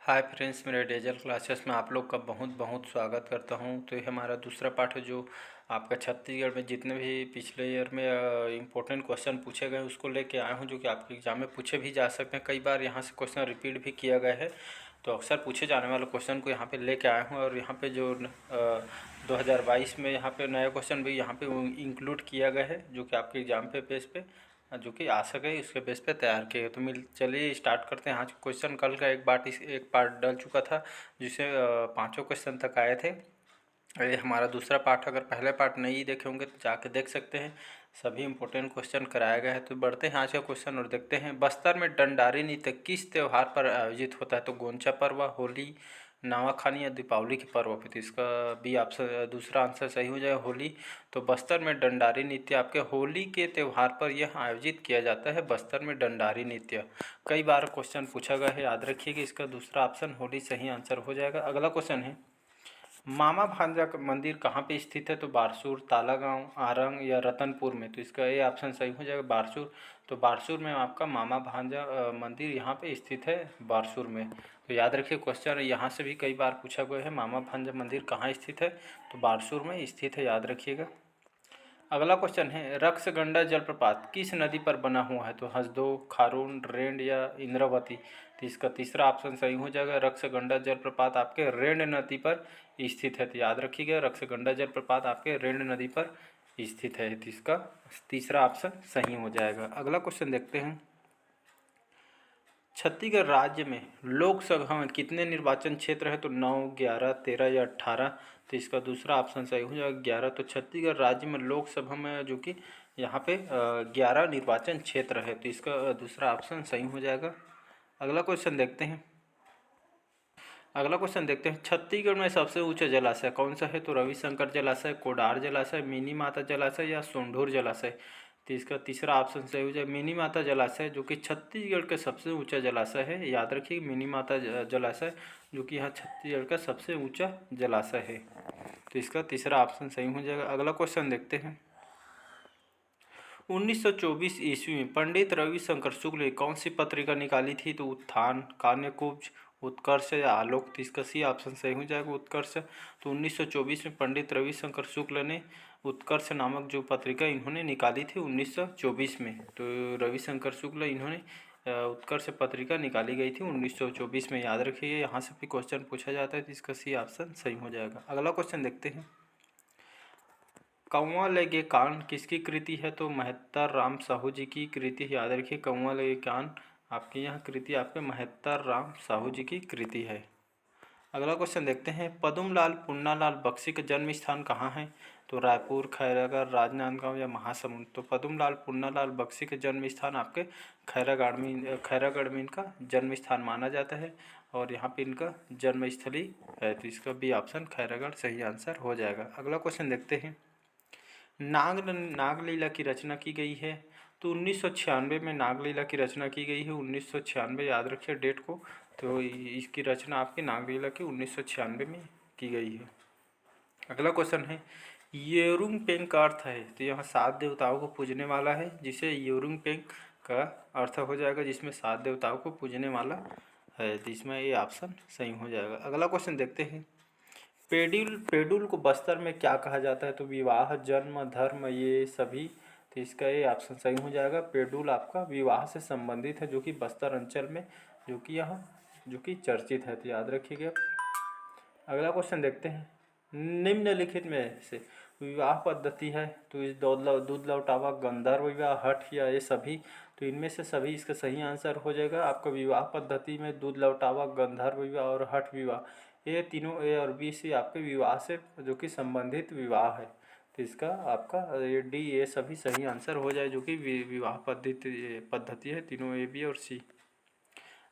Hi friends, मेरे dazzle classes में आप लोग का बहुत बहुत स्वागत करता हूं। तो ये हमारा दूसरा पार्ट है जो आपका छत्तीसगढ़ में जितने भी पिछले ईयर में इम्पोर्टेंट क्वेश्चन पूछे गए उसको लेके आया हूं, जो कि आपके एग्ज़ाम में पूछे भी जा सकते हैं। कई बार यहां से क्वेश्चन रिपीट भी किया गया है, तो अक्सर पूछे जाने वाले क्वेश्चन को यहाँ पे लेके आया हूँ। और यहाँ पे जो 2022 में यहाँ पे नया क्वेश्चन भी यहाँ पे इंक्लूड किया गया है, जो कि आपके एग्ज़ाम पे बेस पे जो कि आ सके उसके बेस पे तैयार किए गए। तो चलिए स्टार्ट करते हैं। आज क्वेश्चन कल का एक पार्ट डल चुका था, जिससे पाँचों क्वेश्चन तक आए थे। ये हमारा दूसरा पार्ट, अगर पहले पार्ट नहीं देखे होंगे तो जाके देख सकते हैं। सभी इंपॉर्टेंट क्वेश्चन कराया गया है। तो बढ़ते हैं आज का क्वेश्चन और देखते हैं। बस्तर में डंडारी नृत्य किस त्यौहार पर आयोजित होता है? तो गोंचा पर्व, होली, नवाखानी या दीपावली के पर्व पे। तो इसका बी ऑप्शन, दूसरा आंसर सही हो जाएगा, होली। तो बस्तर में डंडारी नृत्य आपके होली के त्यौहार पर यह आयोजित किया जाता है। बस्तर में डंडारी नृत्य कई बार क्वेश्चन पूछा गया है, याद रखिए कि इसका दूसरा ऑप्शन होली सही आंसर हो जाएगा। अगला क्वेश्चन है, मामा भांजा का मंदिर कहाँ पे स्थित है? तो बारसूर, तालागांव, आरंग या रतनपुर में। तो इसका ए ऑप्शन सही हो जाएगा, बारसूर। तो बारसूर में आपका मामा भांजा मंदिर यहाँ पे स्थित है, बारसूर में। तो याद रखिए, क्वेश्चन यहाँ से भी कई बार पूछा गया है, मामा भांजा मंदिर कहाँ स्थित है? तो बारसूर में स्थित है, याद रखिएगा। अगला क्वेश्चन है, रक्सगंडा जलप्रपात किस नदी पर बना हुआ है? तो हसदो, खारून, रेंड या इंद्रावती। तो इसका तीसरा ऑप्शन सही हो जाएगा, रक्सगंडा जलप्रपात आपके रेंड नदी पर स्थित है। तो याद रखिएगा, रक्सगंडा जलप्रपात आपके रेंड नदी पर स्थित है। तो इसका तीसरा ऑप्शन सही हो जाएगा। अगला क्वेश्चन देखते हैं, छत्तीसगढ़ राज्य में लोकसभा में कितने निर्वाचन क्षेत्र है? तो 9, 11, 13 या 18। तो इसका दूसरा ऑप्शन सही हो जाएगा, 11। तो छत्तीसगढ़ राज्य में लोकसभा में जो कि यहाँ पे 11 निर्वाचन क्षेत्र है। तो इसका दूसरा ऑप्शन सही हो जाएगा। अगला क्वेश्चन देखते हैं। छत्तीसगढ़ में सबसे ऊंचा जलाशय कौन सा है? तो रविशंकर जलाशय, कोडार जलाशय, मिनी माता जलाशय या सोंढूर जलाशय। तो इसका तीसरा ऑप्शन सही हो जाए, मिनी माता जलाशय, जो कि छत्तीसगढ़ का सबसे ऊंचा जलाशय है। याद रखिए, मिनी माता जलाशय जो कि यहाँ छत्तीसगढ़ का सबसे ऊंचा जलाशय है। तो इसका तीसरा ऑप्शन सही हो जाएगा। अगला क्वेश्चन देखते हैं, 1924 ईस्वी में पंडित रविशंकर शुक्ल ने कौन सी पत्रिका निकाली थी? तो उत्थान, कान्यकुब्ज, उत्कर्ष या आलोक। तो इसका सी ऑप्शन सही हो जाएगा, उत्कर्ष। तो 1924 में पंडित रविशंकर शुक्ल ने उत्कर्ष नामक जो पत्रिका इन्होंने निकाली थी 1924 में। तो रविशंकर शुक्ल इन्होंने उत्कर्ष पत्रिका निकाली गई थी 1924 में। याद रखिए, यहाँ से भी क्वेश्चन पूछा जाता है, तो इसका सी ऑप्शन सही हो जाएगा। अगला क्वेश्चन देखते हैं, कौवा लगे कान किसकी कृति है? तो महत्तर राम साहू जी की कृति है। याद रखिए, कौवा लगे कान आपकी यह कृति आपके महत्तर राम साहू जी की कृति है। अगला क्वेश्चन देखते हैं, पद्मलाल पुन्नालाल बख्शी का जन्म स्थान कहाँ है? तो रायपुर, खैरागढ़, राजनांदगांव या महासमुंद। तो पद्मलाल पुन्नालाल बख्शी का जन्म स्थान आपके खैरागढ़ में इनका जन्म स्थान माना जाता है, और यहाँ पे इनका जन्मस्थली है। तो इसका भी ऑप्शन खैरागढ़ सही आंसर हो जाएगा। अगला क्वेश्चन देखते हैं, नागलीला की रचना की गई है? तो 1996 में नागलीला की रचना की गई है, 1996। याद रखिए डेट को। तो इसकी रचना आपकी नागलीला की 1996 में की गई है। अगला क्वेश्चन है, येरुंग पेंग का अर्थ है? तो यहाँ 7 देवताओं को पूजने वाला है, जिसे येरुंग पेंग का अर्थ हो जाएगा, जिसमें 7 देवताओं को पूजने वाला है। तो इसमें ये ऑप्शन सही हो जाएगा। अगला क्वेश्चन देखते हैं, पेडुल को बस्तर में क्या कहा जाता है? तो विवाह, जन्म, धर्म, ये सभी। तो इसका ये ऑप्शन सही हो जाएगा, पेडुल आपका विवाह से संबंधित है, जो कि बस्तर अंचल में जो कि यहाँ जो कि चर्चित है। तो याद रखिएगा। अगला क्वेश्चन देखते हैं, निम्नलिखित में से विवाह पद्धति है? तो इस दूध लौटावा, गंधर्व विवाह, हठ या ये सभी। तो इनमें से सभी इसका सही आंसर हो जाएगा। आपका विवाह पद्धति में दूध लौटावा, गंधर्व विवाह और हठ विवाह, ये तीनों ए और बी से आपके विवाह से जो कि संबंधित विवाह है। तो इसका आपका ये डी, ये सभी सही आंसर हो जाए, जो कि विवाह पद्धति है, तीनों ए, बी और सी।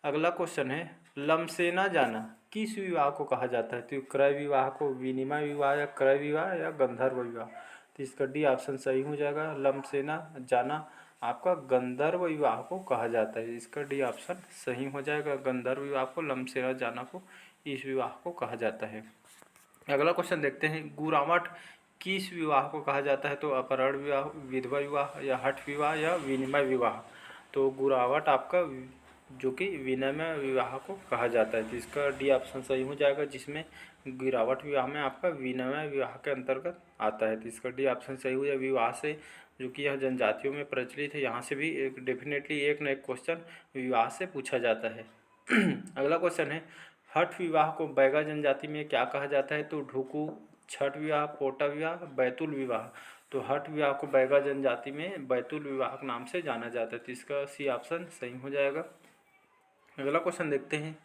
अगला क्वेश्चन है, लमसेना जाना किस विवाह को कहा जाता है? तो क्रय विवाह को, विनिमय विवाह या क्रय विवाह या गंधर्व विवाह। तो इसका डी ऑप्शन सही हो जाएगा, लमसेना जाना आपका गंधर्व विवाह को कहा जाता है। इसका डी ऑप्शन सही हो जाएगा, गंधर्व विवाह को, लमसेना जाना को इस विवाह को कहा जाता है। अगला क्वेश्चन देखते हैं, गुरावट किस विवाह को कहा जाता है? तो अपहरण विवाह, विधवा विवाह या हठ विवाह या विनिमय विवाह। तो गुरावट आपका जो कि विनिमय विवाह को कहा जाता है। तो इसका डी ऑप्शन सही हो जाएगा, जिसमें गिरावट विवाह में आपका विनिमय विवाह के अंतर्गत आता है। तो इसका डी ऑप्शन सही हो जाएगा। विवाह से जो कि यह जनजातियों में प्रचलित है, यहाँ से भी एक डेफिनेटली एक न एक क्वेश्चन विवाह से पूछा जाता है। अगला क्वेश्चन है, हठ विवाह को बैगा जनजाति में क्या कहा जाता है? तो ढुकू, छठ विवाह, पोटा विवाह, बैतुल विवाह। तो हठ विवाह को बैगा जनजाति में बैतुल विवाह के नाम से जाना जाता है। तो इसका सी ऑप्शन सही हो जाएगा। अगला क्वेश्चन देखते हैं,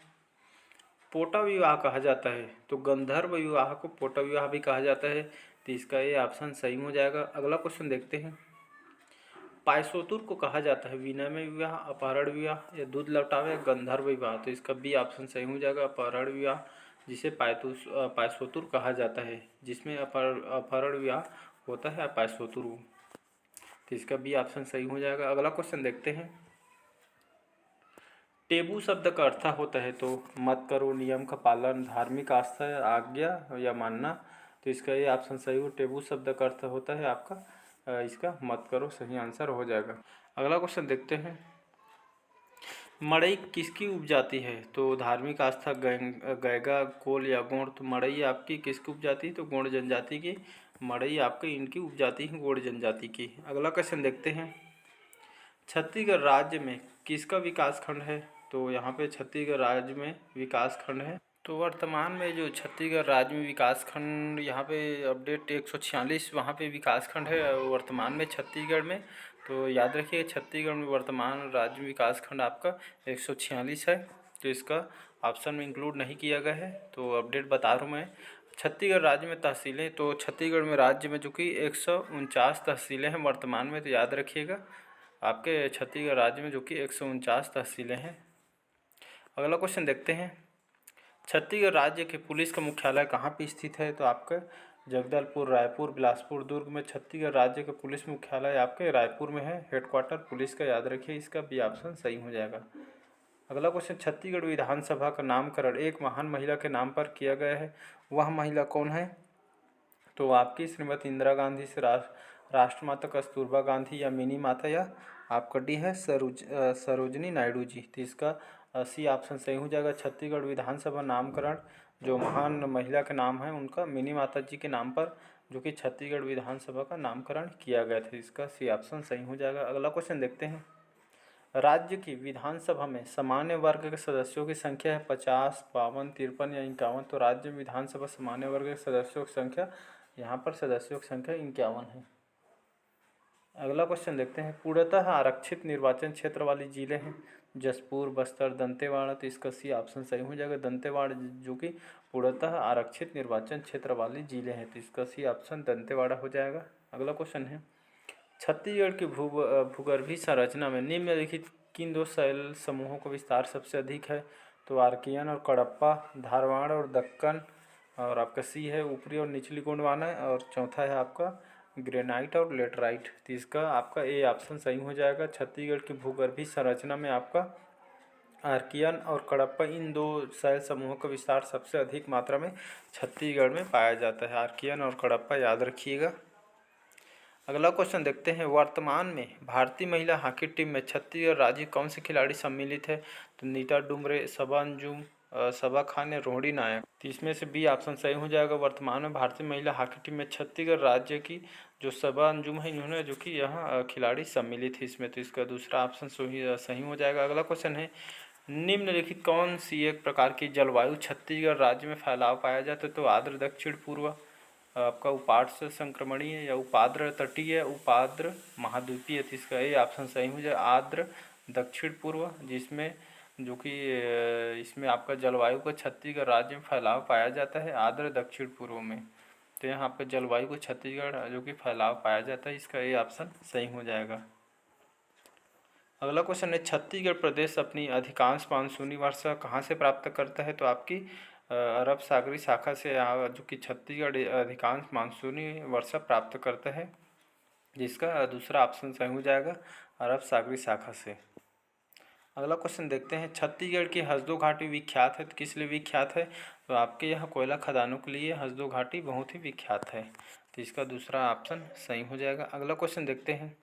पोटा विवाह कहा जाता है तो गंधर्व विवाह को पोटा विवाह भी कहा जाता है। तो इसका ये ऑप्शन सही हो जाएगा। अगला क्वेश्चन देखते हैं, पायसोतुर को कहा जाता है विनिमय विवाह, अपहरण विवाह या दूध लौटावे, गंधर्व विवाह। तो इसका बी ऑप्शन सही हो जाएगा, अपहरण विवाह, जिसे पायसोतुर कहा जाता है, जिसमें अपहरण विवाह होता है पायसोतुर। तो इसका बी ऑप्शन सही हो जाएगा। अगला क्वेश्चन देखते हैं, टेबू शब्द का अर्थ होता है तो मत करो, नियम का पालन, धार्मिक आस्था, आज्ञा या मानना। तो इसका ये ऑप्शन सही हो। टेबू शब्द का अर्थ होता है आपका इसका मत करो, सही आंसर हो जाएगा। अगला क्वेश्चन देखते हैं, मड़ई किसकी उपजाति है? तो धार्मिक आस्था, गैगा, कोल या गोंड। तो मड़ई आपकी किसकी उपजाति है? तो गोंड जनजाति की मड़ई आपकी इनकी उपजाति है, गोंड जनजाति की। अगला क्वेश्चन देखते हैं, छत्तीसगढ़ राज्य में किसका विकास खंड है? तो यहाँ पे छत्तीसगढ़ राज्य में विकास खंड है। तो वर्तमान में जो छत्तीसगढ़ राज्य में विकास खंड यहाँ पे अपडेट 146 वहाँ पे विकास खंड है वर्तमान में छत्तीसगढ़ में। तो याद रखिए छत्तीसगढ़ में वर्तमान राज्य विकास खंड आपका 146 है। तो इसका ऑप्शन में इंक्लूड नहीं किया गया है। तो अपडेट बता रहा हूँ मैं। छत्तीसगढ़ राज्य में तहसीलें, तो छत्तीसगढ़ में राज्य में जो कि 149 तहसीलें हैं वर्तमान में। तो याद रखिएगा आपके छत्तीसगढ़ राज्य में जो कि 149 तहसीलें हैं। अगला क्वेश्चन देखते हैं, छत्तीसगढ़ राज्य के पुलिस का मुख्यालय कहाँ पे स्थित है? तो आपका जगदलपुर, रायपुर, बिलासपुर, दुर्ग में छत्तीसगढ़ राज्य का पुलिस मुख्यालय आपके रायपुर में है, हेडक्वार्टर पुलिस का। याद रखिए इसका बी ऑप्शन सही हो जाएगा। अगला क्वेश्चन, छत्तीसगढ़ विधानसभा का नामकरण एक महान महिला के नाम पर किया गया है, वह महिला कौन है? तो आपकी श्रीमती इंदिरा गांधी से राष्ट्रमाता कस्तूरबा गांधी या मिनी माता, या आपका डी है सरोजनी नायडू जी। तो इसका सी ऑप्शन सही हो जाएगा। छत्तीसगढ़ विधानसभा नामकरण जो महान महिला के नाम है उनका मिनी माता जी के नाम पर जो कि छत्तीसगढ़ विधानसभा का नामकरण किया गया था। इसका सी ऑप्शन सही हो जाएगा। अगला क्वेश्चन देखते हैं, राज्य की विधानसभा में सामान्य वर्ग के सदस्यों की संख्या है 50, 52, 53 या 51। तो राज्य विधानसभा सामान्य वर्ग के सदस्यों की संख्या, यहाँ पर सदस्यों की संख्या 51 है। अगला क्वेश्चन देखते हैं, पूर्णतः आरक्षित निर्वाचन क्षेत्र वाली जिले हैं जशपुर, बस्तर, दंतेवाड़ा। तो इसका सी ऑप्शन सही हो जाएगा, दंतेवाड़ा जो कि पूर्णतः आरक्षित निर्वाचन क्षेत्र वाली जिले हैं। तो इसका सी ऑप्शन दंतेवाड़ा हो जाएगा। अगला क्वेश्चन है, छत्तीसगढ़ की भूगर्भीय संरचना में निम्नलिखित किन दो शैल समूहों का विस्तार सबसे अधिक है? तो आर्कियन और कडप्पा, धारवाड़ और दक्कन, और आपका सी है ऊपरी और निचली गोंडवाना, और चौथा है आपका ग्रेनाइट और लेटराइट। तो इसका आपका ए ऑप्शन सही हो जाएगा। छत्तीसगढ़ की भूगर्भीय संरचना में आपका आर्कियन और कडप्पा इन दो शैल समूहों का विस्तार सबसे अधिक मात्रा में छत्तीसगढ़ में पाया जाता है। आर्कियन और कडप्पा याद रखिएगा। अगला क्वेश्चन देखते हैं, वर्तमान में भारतीय महिला हॉकी टीम में छत्तीसगढ़ राज्य कौन से खिलाड़ी सम्मिलित है? तो नीता डुमरे, सबा अंजुम, सबा खान या रोहिणी नायक। तो इसमें से बी ऑप्शन सही हो जाएगा। वर्तमान में भारतीय महिला हॉकी टीम में छत्तीसगढ़ राज्य की जो सबा अंजुम है, इन्होंने जो कि यहाँ खिलाड़ी सम्मिलित है इसमें। तो इसका दूसरा ऑप्शन सही हो जाएगा। अगला क्वेश्चन है, निम्नलिखित कौन सी एक प्रकार की जलवायु छत्तीसगढ़ राज्य में फैलाव पाया जाता है? तो आर्द्र दक्षिण पूर्व, आपका उपाद्र संक्रमणीय या उपाद्र तटीय, उपाद्र महाद्वीपीय। तो इसका ये ऑप्शन सही हो जाए आर्द्र दक्षिण पूर्व, जिसमें जो कि इसमें आपका जलवायु का छत्तीसगढ़ राज्य में फैलाव पाया जाता है आर्द्र दक्षिण पूर्व में। तो यहाँ पर जलवायु को छत्तीसगढ़ जो कि फैलाव पाया जाता है, इसका ये ऑप्शन सही हो जाएगा। अगला क्वेश्चन है, छत्तीसगढ़ प्रदेश अपनी अधिकांश मानसूनी वर्षा कहाँ से प्राप्त करता है? तो आपकी अरब सागरी शाखा से, जो कि छत्तीसगढ़ अधिकांश मानसूनी वर्षा प्राप्त करता है, जिसका दूसरा ऑप्शन सही हो जाएगा अरब सागरी शाखा से। अगला क्वेश्चन देखते हैं, छत्तीसगढ़ की हसदो घाटी विख्यात है, तो किस लिए विख्यात है? तो आपके यहाँ कोयला खदानों के लिए हसदो घाटी बहुत ही विख्यात है। तो इसका दूसरा ऑप्शन सही हो जाएगा। अगला क्वेश्चन देखते हैं,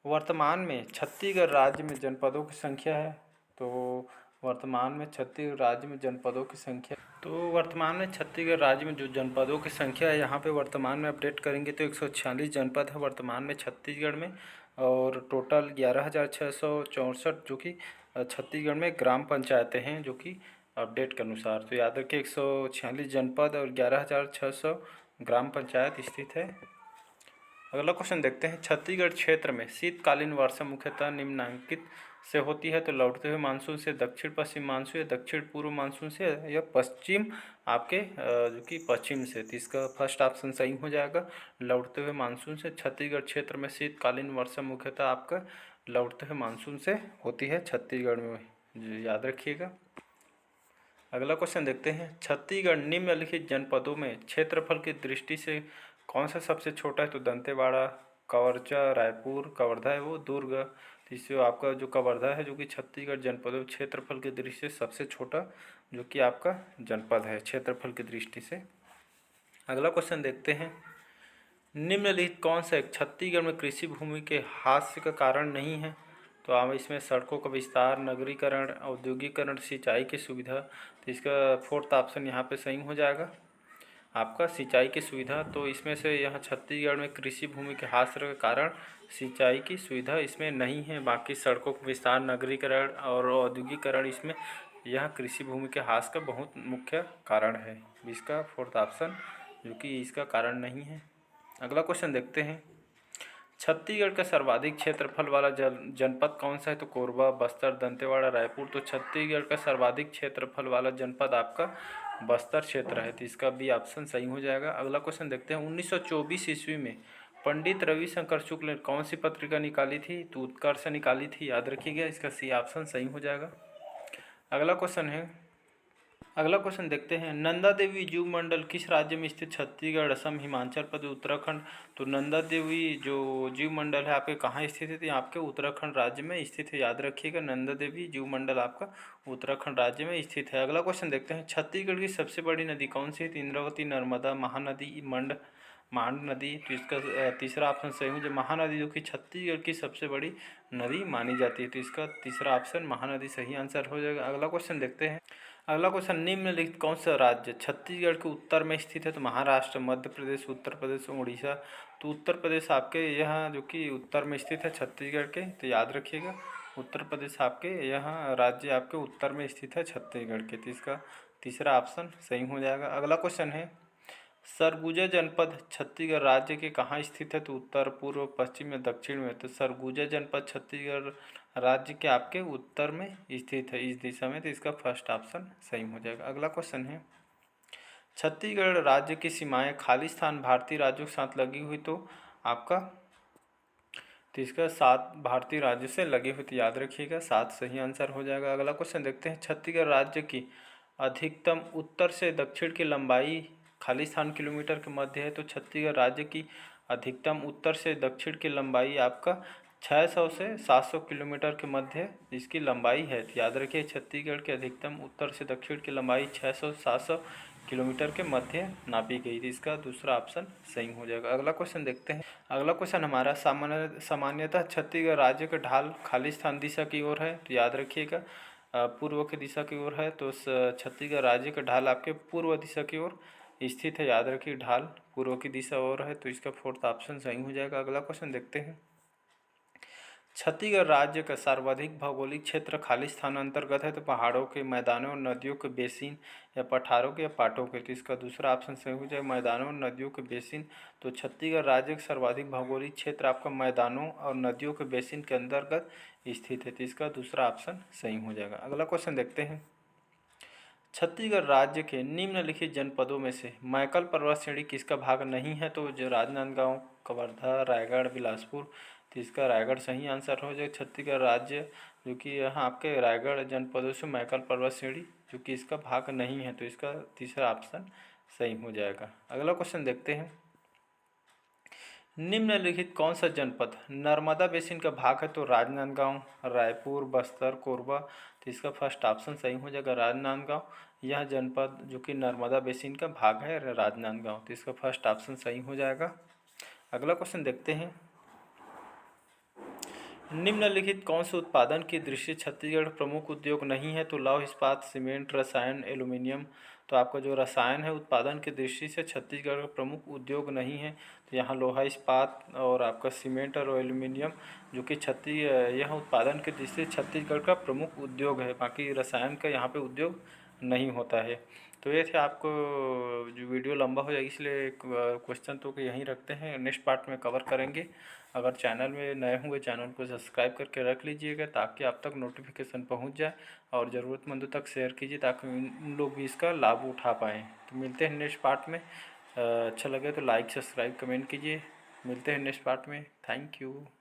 वर्तमान में छत्तीसगढ़ राज्य में जनपदों की संख्या है तो वर्तमान में छत्तीसगढ़ राज्य में जनपदों की संख्या, तो वर्तमान में छत्तीसगढ़ राज्य में जो जनपदों की संख्या है यहाँ पे वर्तमान में अपडेट करेंगे तो 146 जनपद है वर्तमान में छत्तीसगढ़ में, और टोटल 11,664 जो कि छत्तीसगढ़ में ग्राम पंचायतें हैं जो कि अपडेट के अनुसार। तो याद रखिए 146 जनपद और 11,600 ग्राम पंचायत स्थित है। अगला क्वेश्चन देखते हैं, छत्तीसगढ़ क्षेत्र में शीतकालीन वर्षा मुख्यतः निम्नलिखित से होती है। तो लौटते हुए मानसून से, दक्षिण पश्चिम मानसून या दक्षिण पूर्व मानसून से, या पश्चिम आपके जो कि पश्चिम से। तो इसका फर्स्ट ऑप्शन सही हो जाएगा, लौटते हुए मानसून से। छत्तीसगढ़ क्षेत्र में शीतकालीन वर्षा मुख्यतः आपका लौटते हुए मानसून से होती है छत्तीसगढ़ में, याद रखिएगा। अगला क्वेश्चन देखते हैं, छत्तीसगढ़ निम्नलिखित जनपदों में क्षेत्रफल की दृष्टि से कौन सा सबसे छोटा है। तो दंतेवाड़ा, कवर्चा, रायपुर, कवर्धा है वो दुर्ग। तो इससे आपका जो कवर्धा है जो कि छत्तीसगढ़ जनपदों क्षेत्रफल की दृष्टि से सबसे छोटा जो कि आपका जनपद है क्षेत्रफल की दृष्टि से। अगला क्वेश्चन देखते हैं, निम्नलिखित कौन सा एक छत्तीसगढ़ में कृषि भूमि के ह्रास का कारण नहीं है। तो आप इसमें सड़कों का विस्तार, नगरीकरण, औद्योगिकरण, सिंचाई की सुविधा। तो इसका फोर्थ ऑप्शन यहाँ पे सही हो जाएगा आपका सिंचाई की सुविधा। तो इसमें से यहाँ छत्तीसगढ़ में कृषि भूमि के ह्रास के कारण सिंचाई की सुविधा इसमें नहीं है। बाकी सड़कों का विस्तार, नगरीकरण और औद्योगिकरण इसमें यह कृषि भूमि के ह्रास का बहुत मुख्य कारण है। इसका फोर्थ ऑप्शन जो कि इसका कारण नहीं है। अगला क्वेश्चन देखते हैं, छत्तीसगढ़ का सर्वाधिक क्षेत्रफल वाला जनपद कौन सा है। तो कोरबा, बस्तर, दंतेवाड़ा, रायपुर। तो छत्तीसगढ़ का सर्वाधिक क्षेत्रफल वाला जनपद आपका बस्तर क्षेत्र है। तो इसका भी ऑप्शन सही हो जाएगा। अगला क्वेश्चन देखते हैं, 1924 ईस्वी में पंडित रविशंकर शुक्ल ने कौन सी पत्रिका निकाली थी। तो उत्कर्ष निकाली थी, याद रखिएगा। इसका सी ऑप्शन सही हो जाएगा। अगला क्वेश्चन देखते हैं, नंदा देवी जीव मंडल किस राज्य में स्थित। छत्तीसगढ़, असम, हिमाचल प्रदेश, उत्तराखंड। तो नंदा देवी जो जीव मंडल है आपके कहाँ स्थित है। तो आपके उत्तराखंड राज्य में स्थित है, याद रखिएगा। नंदा देवी जीव मंडल आपका उत्तराखंड राज्य में स्थित है। अगला क्वेश्चन देखते हैं, छत्तीसगढ़ की सबसे बड़ी नदी कौन सी है। तो इंद्रावती, नर्मदा, महानदी, मांड नदी। तो इसका तीसरा ऑप्शन सही हो जाए, महानदी जो कि छत्तीसगढ़ की सबसे बड़ी नदी मानी जाती है। तो इसका तीसरा ऑप्शन महानदी सही आंसर हो जाएगा। अगला क्वेश्चन देखते हैं, अगला क्वेश्चन, निम्नलिखित कौन सा राज्य छत्तीसगढ़ के उत्तर में स्थित है। तो महाराष्ट्र, मध्य प्रदेश, उत्तर प्रदेश, उड़ीसा। तो उत्तर प्रदेश आपके यहाँ जो कि उत्तर में स्थित है छत्तीसगढ़ के। तो याद रखिएगा, उत्तर प्रदेश आपके यहाँ राज्य आपके उत्तर में स्थित है छत्तीसगढ़ के। तो इसका तीसरा ऑप्शन सही हो जाएगा। अगला क्वेश्चन है, सरगुजा जनपद छत्तीसगढ़ राज्य के कहाँ स्थित है। तो उत्तर, पूर्व, पश्चिम या दक्षिण में। तो सरगुजा जनपद छत्तीसगढ़ राज्य के आपके उत्तर में स्थित है, इस दिशा में। तो इसका फर्स्ट ऑप्शन सही हो जाएगा। अगला क्वेश्चन है, छत्तीसगढ़ राज्य की सीमाएं खालिस्तान भारतीय राज्यों के साथ लगी हुई। तो आपका तो इसका 7 भारतीय राज्यों से लगी हुई। तो याद रखिएगा 7 सही आंसर हो जाएगा। अगला क्वेश्चन देखते हैं, छत्तीसगढ़ राज्य की अधिकतम उत्तर से दक्षिण की लंबाई खालिस्तान किलोमीटर के मध्य है। तो छत्तीसगढ़ राज्य की अधिकतम उत्तर से दक्षिण की लंबाई आपका 600 से 700 किलोमीटर के मध्य इसकी लंबाई है। तो याद रखिए, छत्तीसगढ़ के अधिकतम उत्तर से दक्षिण की लंबाई 600 से 700 किलोमीटर के मध्य नापी गई थी। इसका दूसरा ऑप्शन सही हो जाएगा। अगला क्वेश्चन देखते हैं, अगला क्वेश्चन हमारा सामान्यतः छत्तीसगढ़ राज्य का ढाल खालिस्तान दिशा की ओर है। तो याद रखिएगा पूर्व की दिशा की ओर है। तो छत्तीसगढ़ राज्य का ढाल आपके पूर्व दिशा की ओर स्थित है, याद रखिए ढाल पूर्व की दिशा ओर है। तो इसका फोर्थ ऑप्शन सही हो जाएगा। अगला क्वेश्चन देखते हैं, छत्तीसगढ़ राज्य का सर्वाधिक भौगोलिक क्षेत्र खालिस्तान अंतर्गत है। तो पहाड़ों के, मैदानों, नदियों के बेसिन, या पठारों के, या पाटों के। तो इसका दूसरा ऑप्शन सही हो जाएगा, मैदानों, नदियों के बेसिन। तो छत्तीसगढ़ राज्य का सर्वाधिक भौगोलिक क्षेत्र आपका मैदानों और नदियों के बेसिन के अंतर्गत स्थित है। तो इसका दूसरा ऑप्शन सही हो जाएगा। अगला क्वेश्चन देखते हैं, छत्तीसगढ़ राज्य के निम्नलिखित जनपदों में से मैकल पर्वत श्रेणी किसका भाग नहीं है। तो जो राजनांदगांव, कवर्धा, रायगढ़, बिलासपुर। तो इसका रायगढ़ सही आंसर हो जाए। छत्तीसगढ़ राज्य जो कि यहाँ आपके रायगढ़ जनपदों से मैकल पर्वत श्रेणी जो कि इसका भाग नहीं है। तो इसका तीसरा ऑप्शन सही हो जाएगा। अगला क्वेश्चन देखते हैं, निम्नलिखित कौन सा जनपद नर्मदा बेसिन का भाग है। तो राजनांदगांव, रायपुर, बस्तर, कोरबा। तो इसका फर्स्ट ऑप्शन सही हो जाएगा, राजनांदगांव। यह जनपद जो कि नर्मदा बेसिन का भाग है राजनांदगांव। तो इसका फर्स्ट ऑप्शन सही हो जाएगा। अगला क्वेश्चन देखते हैं, निम्नलिखित कौन से उत्पादन की दृष्टि छत्तीसगढ़ प्रमुख उद्योग नहीं है? तो लौह इस्पात, सीमेंट, रसायन, एल्यूमीनियम। तो आपका जो रसायन है उत्पादन की दृष्टि से छत्तीसगढ़ का प्रमुख उद्योग नहीं है। तो यहाँ लोहा इस्पात और आपका सीमेंट और एल्यूमीनियम जो कि यह उत्पादन की दृष्टि से छत्तीसगढ़ का प्रमुख उद्योग है। बाकी रसायन का यहाँ पे उद्योग नहीं होता है। तो ये थे आपको, जो वीडियो लंबा हो जाएगी इसलिए क्वेश्चन तो यहीं रखते हैं, नेक्स्ट पार्ट में कवर करेंगे। अगर चैनल में नए होंगे चैनल को सब्सक्राइब करके रख लीजिएगा ताकि आप तक नोटिफिकेशन पहुंच जाए, और ज़रूरतमंदों तक शेयर कीजिए ताकि उन लोग भी इसका लाभ उठा पाएँ। तो मिलते हैं नेक्स्ट पार्ट में। अच्छा लगे तो लाइक सब्सक्राइब कमेंट कीजिए। मिलते हैं नेक्स्ट पार्ट में। Thank you.